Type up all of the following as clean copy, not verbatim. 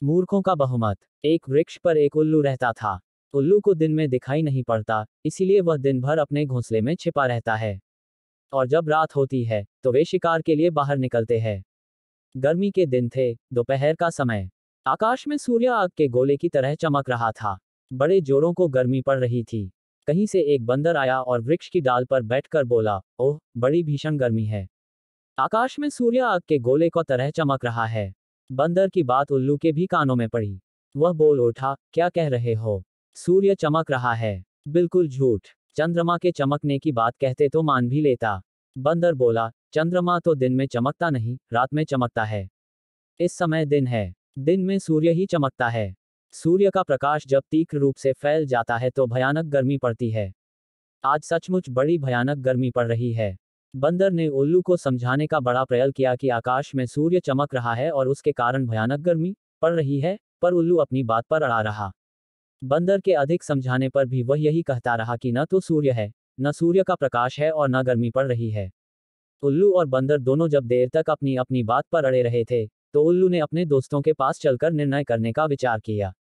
मूर्खों का बहुमत। एक वृक्ष पर एक उल्लू रहता था। उल्लू को दिन में दिखाई नहीं पड़ता, इसीलिए वह दिन भर अपने घोंसले में छिपा रहता है। और जब रात होती है तो वे शिकार के लिए बाहर निकलते हैं। गर्मी के दिन थे, दोपहर का समय। आकाश में सूर्य आग के गोले की तरह चमक रहा था। बड़े जोरों को गर्मी पड़ रही थी। कहीं से एक बंदर आया और वृक्ष की डाल पर बैठकर बोला, ओह, बड़ी भीषण गर्मी है। आकाश में सूर्य आग के गोले को तरह चमक रहा है। बंदर की बात उल्लू के भी कानों में पड़ी। वह बोल उठा, क्या कह रहे हो? सूर्य चमक रहा है। बिल्कुल झूठ। चंद्रमा के चमकने की बात कहते तो मान भी लेता। बंदर बोला, चंद्रमा तो दिन में चमकता नहीं, रात में चमकता है। इस समय दिन है। दिन में सूर्य ही चमकता है। सूर्य का प्रकाश जब तीव्र रूप से फैल जाता है तो भयानक गर्मी पड़ती है। आज सचमुच बड़ी भयानक गर्मी पड़ रही है। बंदर ने उल्लू को समझाने का बड़ा प्रयास किया कि आकाश में सूर्य चमक रहा है और उसके कारण भयानक गर्मी पड़ रही है, पर उल्लू अपनी बात पर अड़ा रहा। बंदर के अधिक समझाने पर भी वह यही कहता रहा कि न तो सूर्य है, न सूर्य का प्रकाश है और न गर्मी पड़ रही है। उल्लू और बंदर दोनों जब देर तक अपनी अपनी बात पर अड़े रहे थे, तो उल्लू ने अपने दोस्तों के पास चलकर निर्णय करने का विचार किया।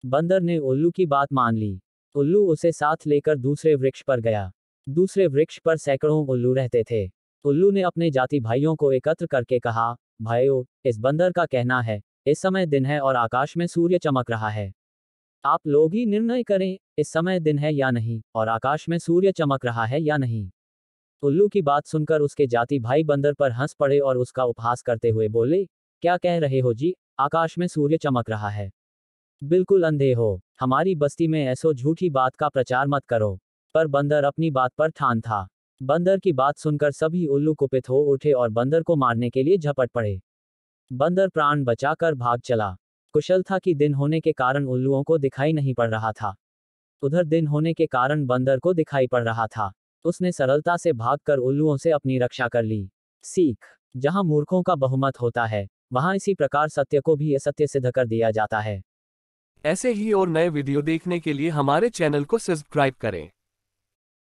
बंदर ने उल्लू की बात मान ली। उल्लू उसे साथ लेकर दूसरे वृक्ष पर गया। दूसरे वृक्ष पर सैकड़ों उल्लू रहते थे। उल्लू ने अपने जाति भाइयों को एकत्र करके कहा, भाइयों, इस बंदर का कहना है, इस समय दिन है और आकाश में सूर्य चमक रहा है। आप लोग ही निर्णय करें, इस समय दिन है या नहीं, और आकाश में सूर्य चमक रहा है या नहीं। उल्लू की बात सुनकर उसके जाति भाई बंदर पर हंस पड़े और उसका उपहास करते हुए बोले, क्या कह रहे हो जी, आकाश में सूर्य चमक रहा है। बिल्कुल अंधे हो, हमारी बस्ती में ऐसो झूठी बात का प्रचार मत करो। पर बंदर अपनी बात पर ठान था। बंदर की बात सुनकर सभी उल्लू कुपित हो उठे और बंदर को मारने के लिए झपट पड़े। बंदर प्राण बचाकर भाग चला। कुशल था कि दिन होने के कारण उल्लुओं को दिखाई नहीं पड़ रहा था। उधर दिन होने के कारण बंदर को दिखाई पड़ रहा था। उसने सरलता से भागकर उल्लुओं से अपनी रक्षा कर ली। सीख, जहां मूर्खों का बहुमत होता है, वहां इसी प्रकार सत्य को भी असत्य सिद्ध कर दिया जाता है। ऐसे ही और नए वीडियो देखने के लिए हमारे चैनल को सब्सक्राइब करें।